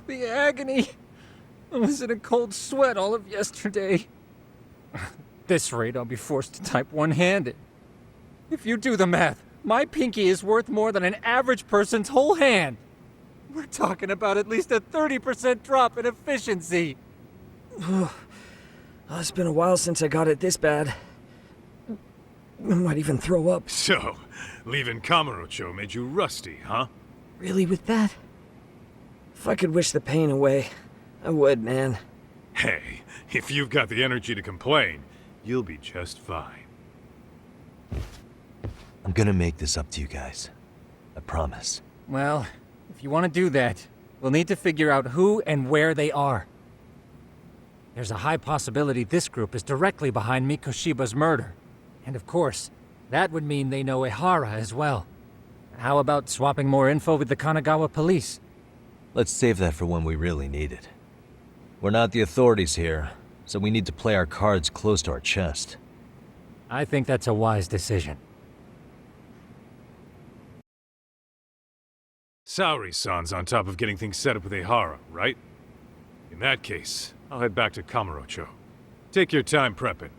The agony! I was in a cold sweat all of yesterday. At this rate, I'll be forced to type one-handed. If you do the math, my pinky is worth more than an average person's whole hand. We're talking about at least a 30% drop in efficiency. It's been a while since I got it this bad. I might even throw up. So, leaving Kamurocho made you rusty, huh? Really with that? If I could wish the pain away, I would, man. Hey, if you've got the energy to complain, you'll be just fine. I'm gonna make this up to you guys. I promise. Well, if you want to do that, we'll need to figure out who and where they are. There's a high possibility this group is directly behind Mikoshiba's murder. And of course, that would mean they know Ehara as well. How about swapping more info with the Kanagawa police? Let's save that for when we really need it. We're not the authorities here, so we need to play our cards close to our chest. I think that's a wise decision. Saori-san's on top of getting things set up with Ehara, right? In that case, I'll head back to Kamurocho. Take your time prepping.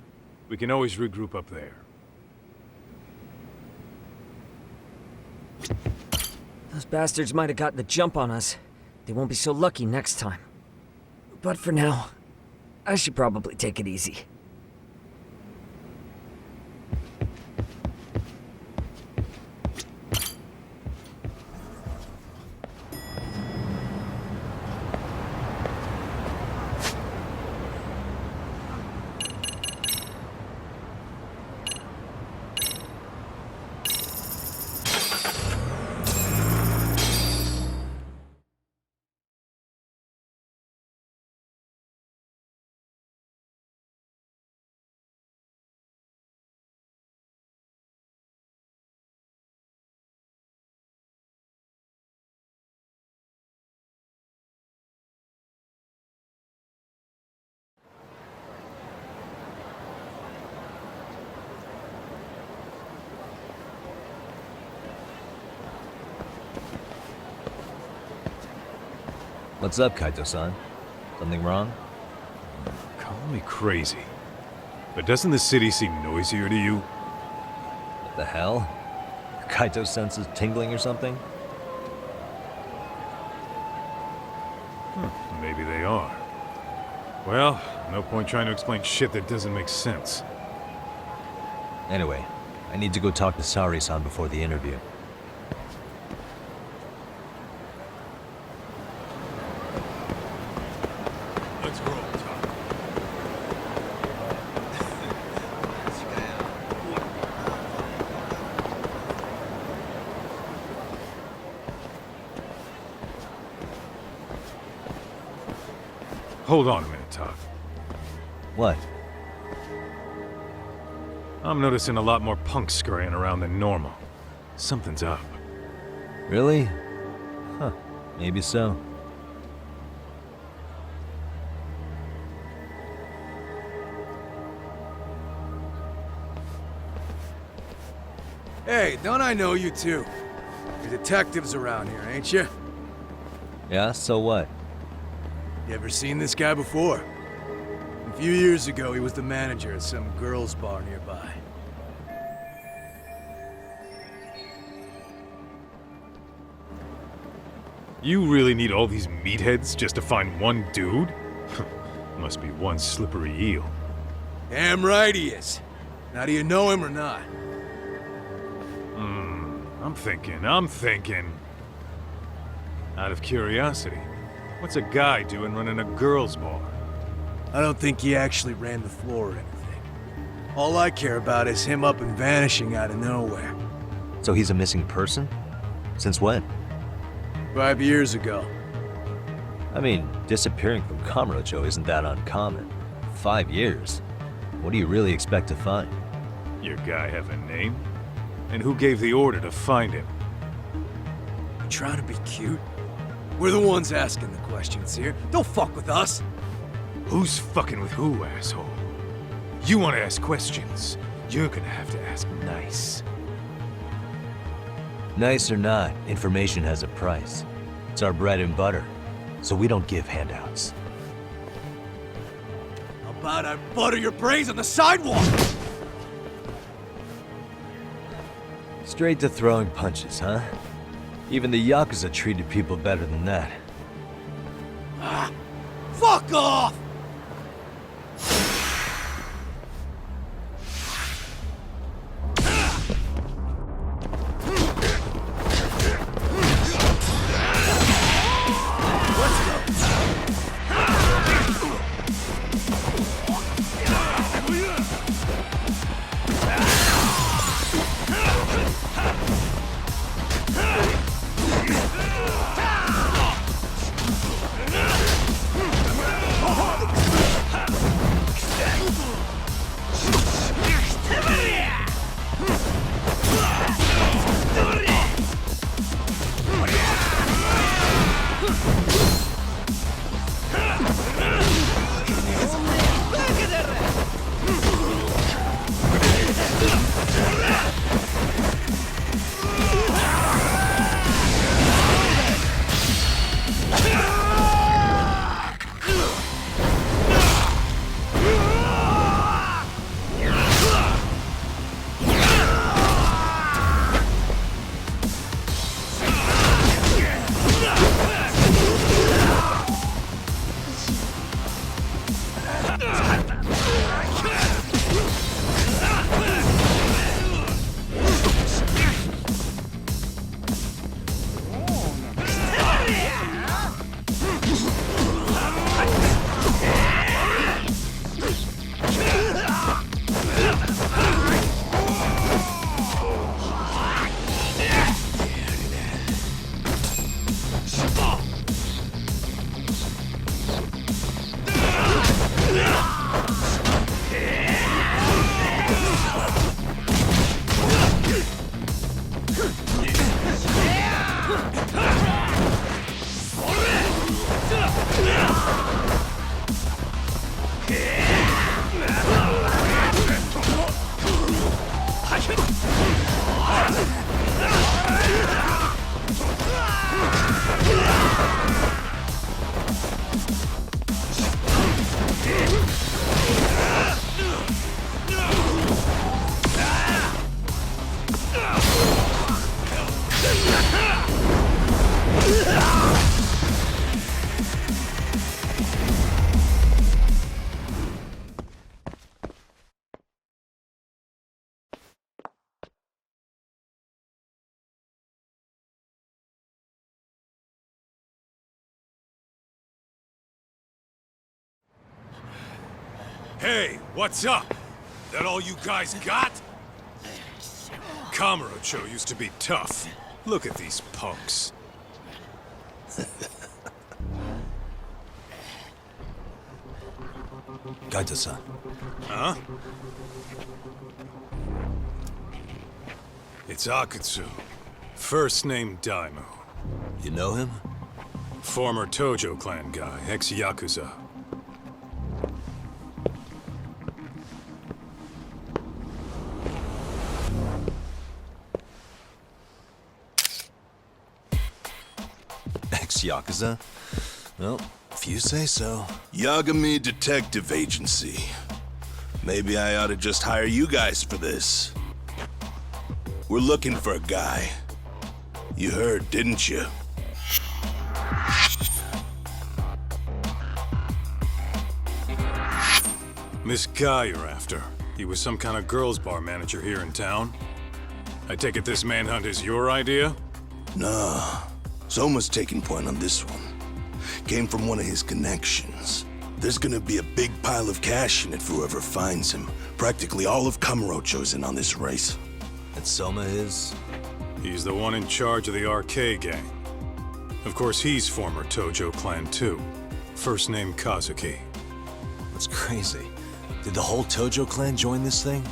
We can always regroup up there. Those bastards might have gotten the jump on us. They won't be so lucky next time. But for now, I should probably take it easy. What's up, Kaito-san? Something wrong? Call me crazy, but doesn't the city seem noisier to you? What the hell? Kaito senses tingling or something? Maybe they are. Well, no point trying to explain shit that doesn't make sense. Anyway, I need to go talk to Saori-san before the interview. Let's roll, Tom. Hold on a minute, Todd. What? I'm noticing a lot more punks scurrying around than normal. Something's up. Really? Huh. Maybe so. Hey, don't I know you two? You're detectives around here, ain't you? Yeah, so what? You ever seen this guy before? A few years ago, he was the manager at some girls' bar nearby. You really need all these meatheads just to find one dude? Must be one slippery eel. Damn right he is. Now, do you know him or not? I'm thinking. Out of curiosity, what's a guy doing running a girls' bar? I don't think he actually ran the floor or anything. All I care about is him up and vanishing out of nowhere. So he's a missing person? Since when? 5 years ago. I mean, disappearing from Kamurocho isn't that uncommon. 5 years? What do you really expect to find? Your guy have a name? And who gave the order to find him? You trying to be cute? We're the ones asking the questions here. Don't fuck with us. Who's fucking with who, asshole? You want to ask questions? You're gonna have to ask nice. Nice or not, information has a price. It's our bread and butter. so we don't give handouts. How about I butter your brains on the sidewalk? Straight to throwing punches, huh? Even the Yakuza treated people better than that. Fuck off! Hey, what's up? That all you guys got? Kamurocho used to be tough. Look at these punks. Kaito-san. Huh? It's Akutsu. First name Daimyo. You know him? Former Tojo clan guy, ex-Yakuza. Ex-Yakuza? Well, if you say so. Yagami Detective Agency. Maybe I ought to just hire you guys for this. We're looking for a guy. You heard, didn't you? This guy you're after, he was some kind of girls' bar manager here in town? I take it this manhunt is your idea? Nah. Soma's taking point on this one. Came from one of his connections. There's gonna be a big pile of cash in it for whoever finds him. Practically all of Kamurocho's in on this race. And Soma is? He's the one in charge of the RK gang. Of course, he's former Tojo clan too. First name Kazuki. That's crazy. Did the whole Tojo clan join this thing?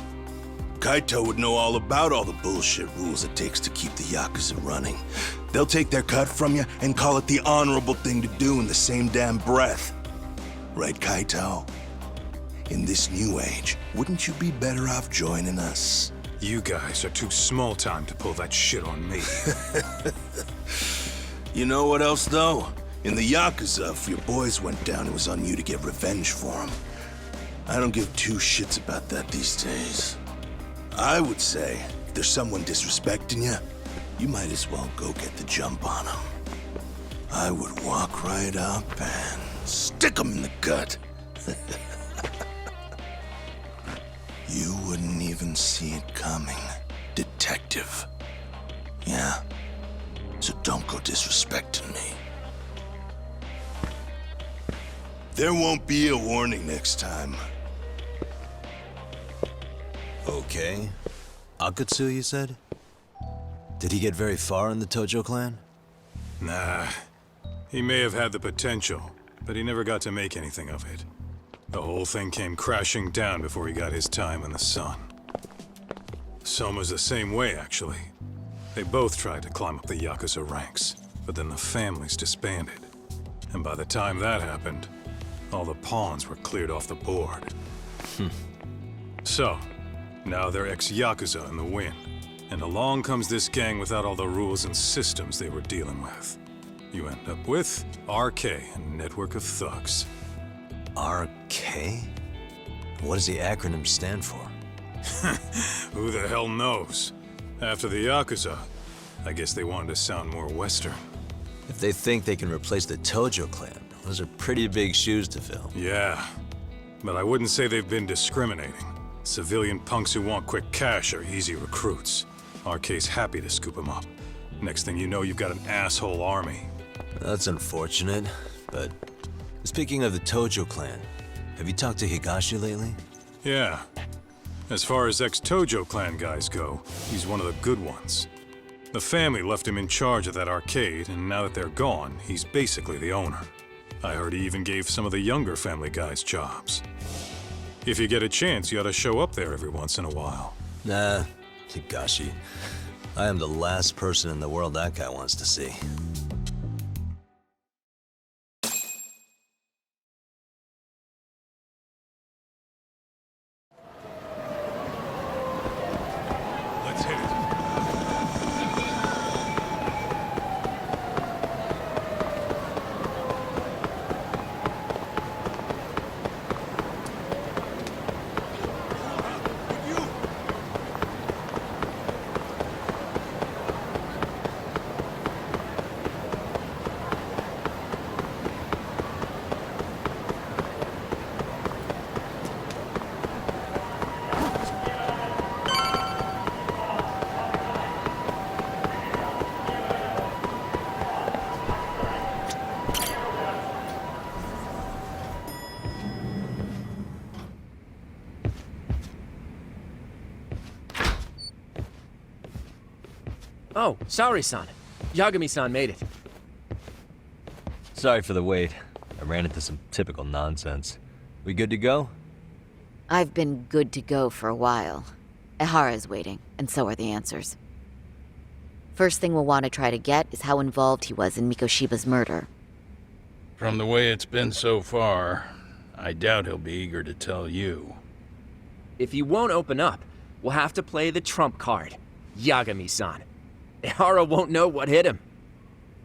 Kaito would know all about all the bullshit rules it takes to keep the Yakuza running. They'll take their cut from you and call it the honorable thing to do in the same damn breath. Right, Kaito? In this new age, wouldn't you be better off joining us? You guys are too small time to pull that shit on me. You know what else, though? In the Yakuza, if your boys went down, it was on you to get revenge for them. I don't give two shits about that these days. I would say, if there's someone disrespecting you, you might as well go get the jump on them. I would walk right up and stick them in the gut. You wouldn't even see it coming, detective. Yeah? So don't go disrespecting me. There won't be a warning next time. Okay. Akutsu, you said? Did he get very far in the Tojo clan? Nah. He may have had the potential, but he never got to make anything of it. The whole thing came crashing down before he got his time in the sun. Soma's the same way, actually. They both tried to climb up the Yakuza ranks, but then the families disbanded. And by the time that happened, all the pawns were cleared off the board. So, now they're ex-Yakuza in the wind. And along comes this gang without all the rules and systems they were dealing with. You end up with RK, a network of thugs. RK? What does the acronym stand for? Who the hell knows? After the Yakuza, I guess they wanted to sound more Western. If they think they can replace the Tojo clan, those are pretty big shoes to fill. Yeah, but I wouldn't say they've been discriminating. Civilian punks who want quick cash are easy recruits. RK's happy to scoop them up. Next thing you know, you've got an asshole army. That's unfortunate, but speaking of the Tojo clan, have you talked to Higashi lately? Yeah. As far as ex-Tojo clan guys go, he's one of the good ones. The family left him in charge of that arcade, and now that they're gone, he's basically the owner. I heard he even gave some of the younger family guys jobs. If you get a chance, you ought to show up there every once in a while. Nah, Higashi. I am the last person in the world that guy wants to see. Let's hit it. Oh, sorry-san. Yagami-san made it. Sorry for the wait. I ran into some typical nonsense. We good to go? I've been good to go for a while. Ehara's waiting, and so are the answers. First thing we'll want to try to get is how involved he was in Mikoshiba's murder. From the way it's been so far, I doubt he'll be eager to tell you. If he won't open up, we'll have to play the trump card. Yagami-san. Ehara won't know what hit him.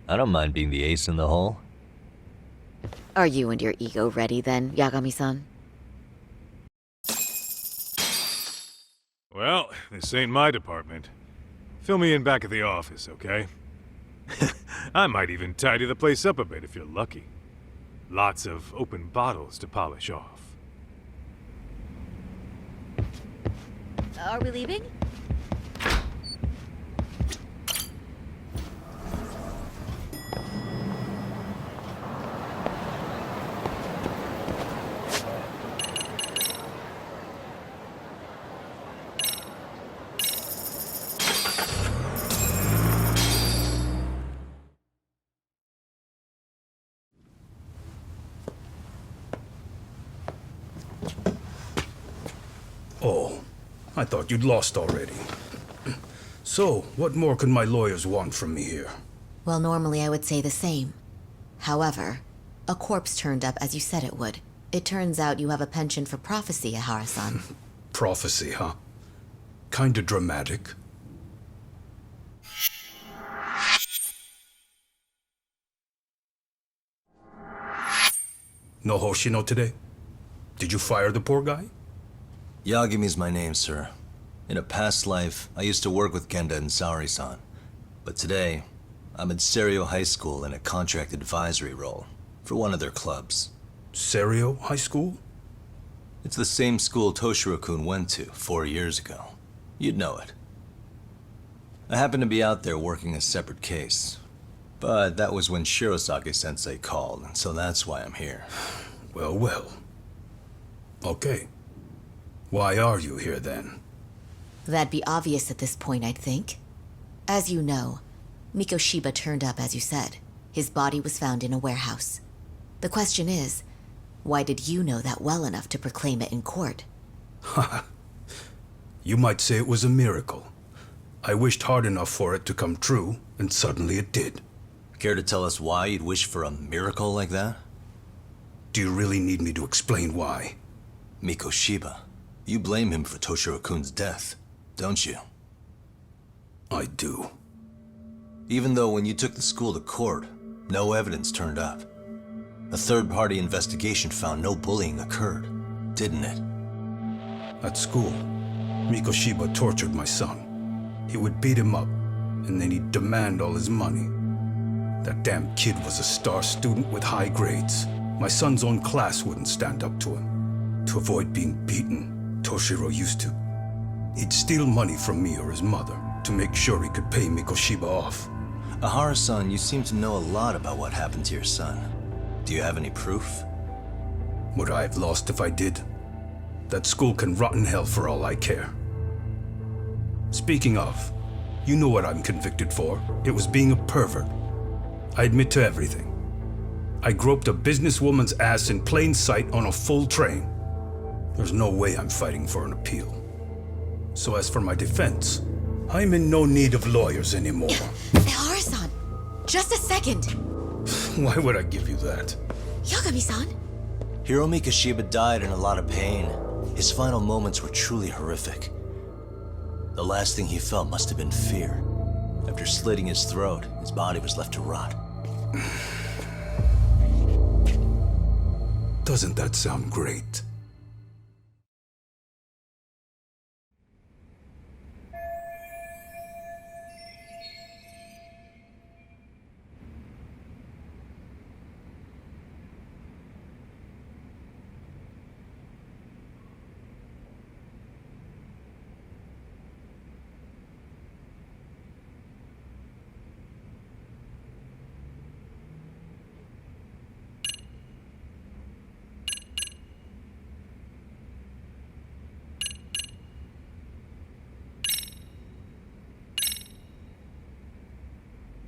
I don't mind being the ace in the hole. Are you and your ego ready then, Yagami-san? Well, this ain't my department. Fill me in back at the office, okay? I might even tidy the place up a bit if you're lucky. Lots of open bottles to polish off. Are we leaving? Oh, I thought you'd lost already. So, what more could my lawyers want from me here? Well, normally I would say the same. However, a corpse turned up as you said it would. It turns out you have a penchant for prophecy, Ehara-san. Prophecy, huh? Kinda dramatic. No Hoshino today? Did you fire the poor guy? Yagami's my name, sir. In a past life, I used to work with Genda and Saori-san. But today, I'm at Serio High School in a contract advisory role for one of their clubs. Serio High School? It's the same school Toshiro-kun went to 4 years ago. You'd know it. I happened to be out there working a separate case. But that was when Shirosake-sensei called, and so that's why I'm here. Well, well. Okay. Why are you here then? That'd be obvious at this point, I'd think. As you know, MIKOSHIBA turned up as you said. His body was found in a warehouse. The question is, why did you know that well enough to proclaim it in court? Haha. You might say it was a miracle. I wished hard enough for it to come true, and suddenly it did. Care to tell us why you'd wish for a miracle like that? Do you really need me to explain why? MIKOSHIBA. You blame him for Toshiro-kun's death, don't you? I do. Even though when you took the school to court, no evidence turned up. A third-party investigation found no bullying occurred, didn't it? At school, MIKOSHIBA tortured my son. He would beat him up, and then he'd demand all his money. That damn kid was a star student with high grades. My son's own class wouldn't stand up to him. To avoid being beaten, Toshiro used to. He'd steal money from me or his mother to make sure he could pay MIKOSHIBA off. Ahara-san, you seem to know a lot about what happened to your son. Do you have any proof? Would I have lost if I did? That school can rot in hell for all I care. Speaking of, you know what I'm convicted for. It was being a pervert. I admit to everything. I groped a businesswoman's ass in plain sight on a full train. There's no way I'm fighting for an appeal. So as for my defense, I'm in no need of lawyers anymore. Ehara-san, just a second. Why would I give you that? Yagami-san? Hiro MIKOSHIBA died in a lot of pain. His final moments were truly horrific. The last thing he felt must have been fear. After slitting his throat, his body was left to rot. Doesn't that sound great?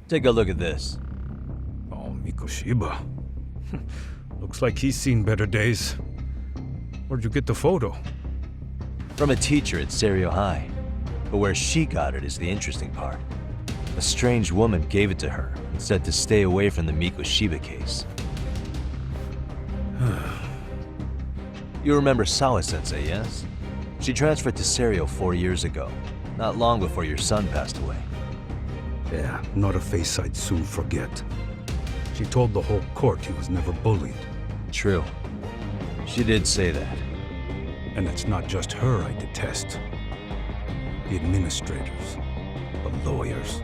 Take a look at this. Oh, MIKOSHIBA. Looks like he's seen better days. Where'd you get the photo? From a teacher at Serio High. But where she got it is the interesting part. A strange woman gave it to her and said to stay away from the MIKOSHIBA case. You remember Sawa-sensei, yes? She transferred to Serio 4 years ago, not long before your son passed away. Yeah, not a face I'd soon forget. She told the whole court he was never bullied. True. She did say that. And it's not just her I detest. The administrators, the lawyers.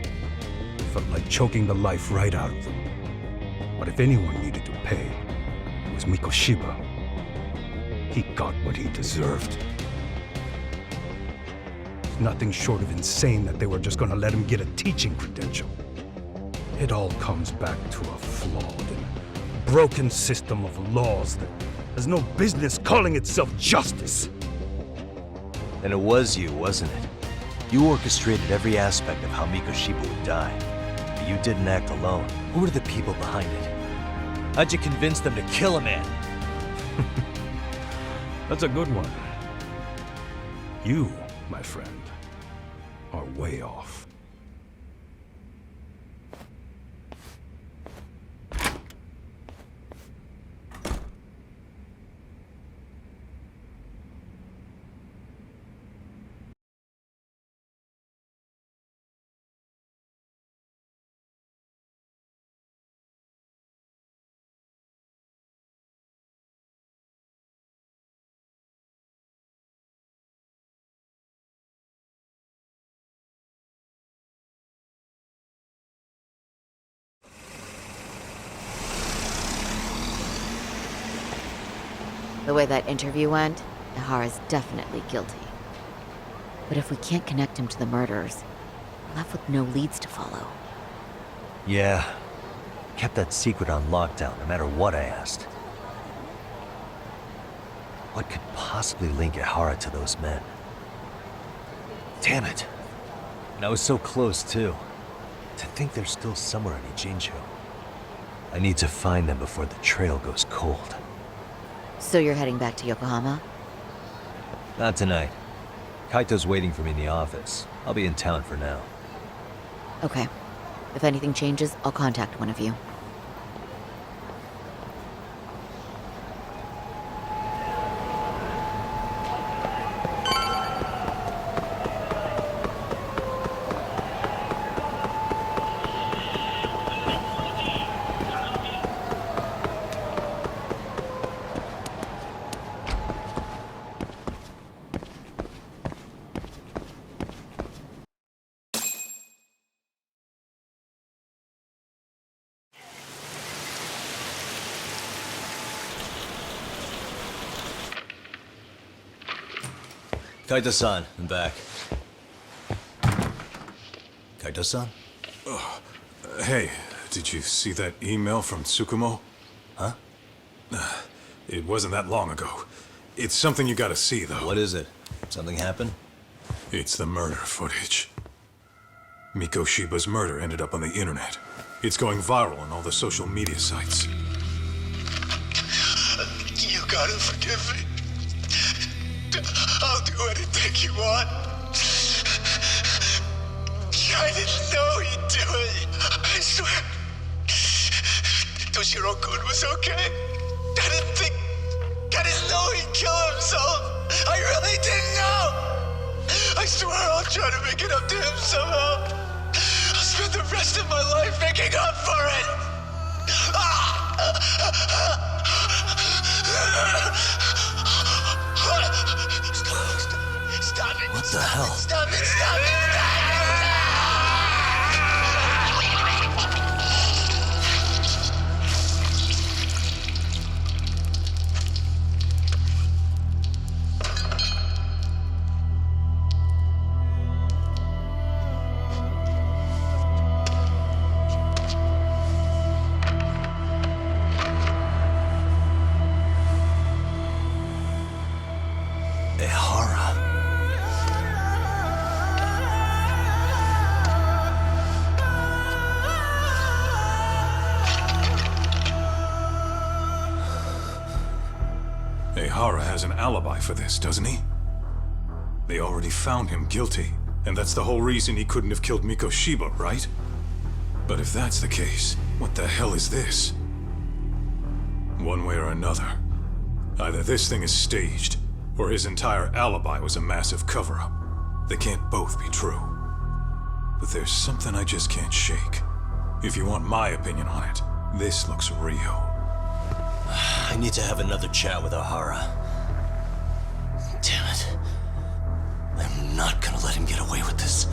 It felt like choking the life right out of them. But if anyone needed to pay, it was MIKOSHIBA. He got what he deserved. It's nothing short of insane that they were just gonna let him get a teaching credential. It all comes back to a flawed and broken system of laws that has no business calling itself justice. And it was you, wasn't it? You orchestrated every aspect of how MIKOSHIBA would die. But you didn't act alone. Who were the people behind it? How'd you convince them to kill a man? That's a good one. You, my friend, are way off. The way that interview went, Ihara's definitely guilty. But if we can't connect him to the murderers, we're left with no leads to follow. Yeah. Kept that secret on lockdown, no matter what I asked. What could possibly link Ihara to those men? Damn it. And I was so close, too. To think they're still somewhere in Ijincho. I need to find them before the trail goes cold. So you're heading back to Yokohama? Not tonight. Kaito's waiting for me in the office. I'll be in town for now. Okay. If anything changes, I'll contact one of you. Kaito-san, I'm back. Kaito-san? Hey, did you see that email from Tsukumo? Huh? It wasn't that long ago. It's something you gotta see, though. What is it? Something happened? It's the murder footage. MIKOSHIBA's murder ended up on the internet. It's going viral on all the social media sites. You gotta forgive me. I'll do anything you want. I didn't know he'd do it. I swear. Toshiro-kun was okay. I didn't know he'd kill himself. I really didn't know. I swear I'll try to make it up to him somehow. I'll spend the rest of my life making up for it. Stop it. What the hell? Stop it, stop it, stop it! Ihara. Ihara has an alibi for this, doesn't he? They already found him guilty, and that's the whole reason he couldn't have killed MIKOSHIBA, right? But if that's the case, what the hell is this? One way or another, either this thing is staged, or his entire alibi was a massive cover-up. They can't both be true. But there's something I just can't shake. If you want my opinion on it, this looks real. I need to have another chat with Ihara. Damn it. I'm not gonna let him get away with this.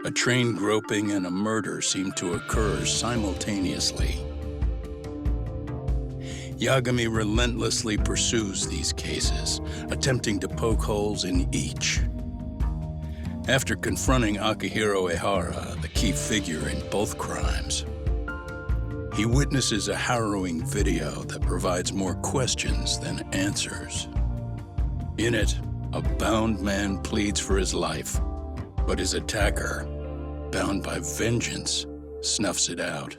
A train groping and a murder seem to occur simultaneously. Yagami relentlessly pursues these cases, attempting to poke holes in each. After confronting Akihiro Ihara, the key figure in both crimes, he witnesses a harrowing video that provides more questions than answers. In it, a bound man pleads for his life, but his attacker, bound by vengeance, snuffs it out.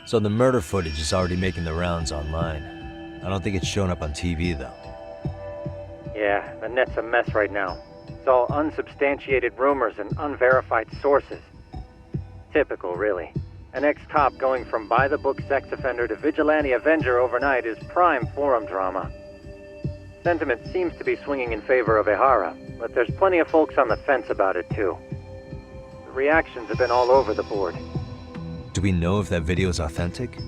So the murder footage is already making the rounds online. I don't think it's showing up on TV, though. Yeah, the net's a mess right now. It's all unsubstantiated rumors and unverified sources. Typical, really. An ex-cop going from by-the-book sex offender to vigilante avenger overnight is prime forum drama. Sentiment seems to be swinging in favor of Ihara, but there's plenty of folks on the fence about it, too. The reactions have been all over the board. Do we know if that video is authentic?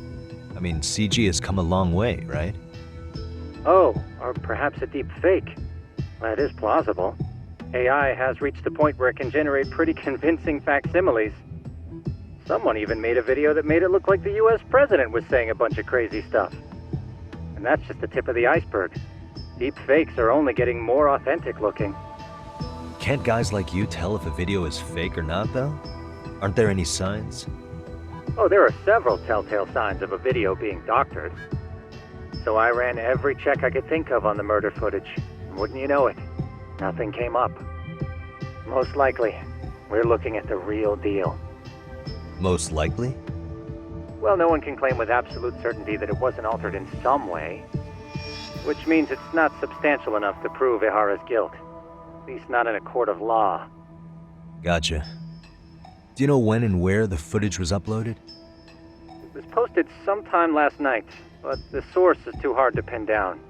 I mean, CG has come a long way, right? Oh, or perhaps a deep fake. That is plausible. AI has reached the point where it can generate pretty convincing facsimiles. Someone even made a video that made it look like the US president was saying a bunch of crazy stuff. And that's just the tip of the iceberg. Deep fakes are only getting more authentic looking. Can't guys like you tell if a video is fake or not, though? Aren't there any signs? Oh, there are several telltale signs of a video being doctored. So I ran every check I could think of on the murder footage. And wouldn't you know it, nothing came up. Most likely, we're looking at the real deal. Most likely? Well, no one can claim with absolute certainty that it wasn't altered in some way. Which means it's not substantial enough to prove Ihara's guilt. At least not in a court of law. Gotcha. Do you know when and where the footage was uploaded? It was posted sometime last night, but the source is too hard to pin down.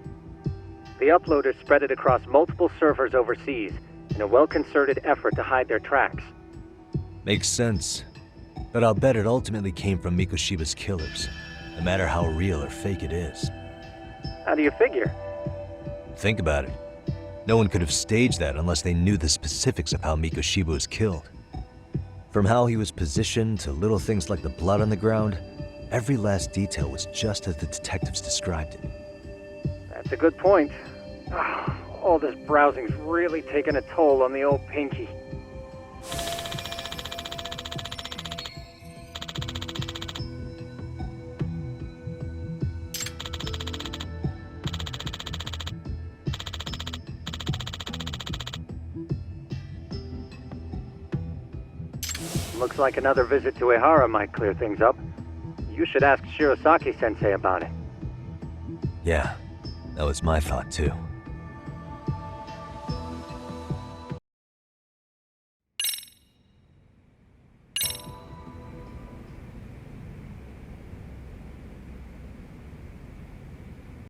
The uploaders spread it across multiple servers overseas in a well-concerted effort to hide their tracks. Makes sense. But I'll bet it ultimately came from Mikoshiba's killers, no matter how real or fake it is. How do you figure? Think about it. No one could have staged that unless they knew the specifics of how Mikoshiba was killed. From how he was positioned to little things like the blood on the ground, every last detail was just as the detectives described it. That's a good point. All this browsing's really taken a toll on the old pinky. Looks like another visit to Ihara might clear things up. You should ask Shirosaki-sensei about it. Yeah, that was my thought too.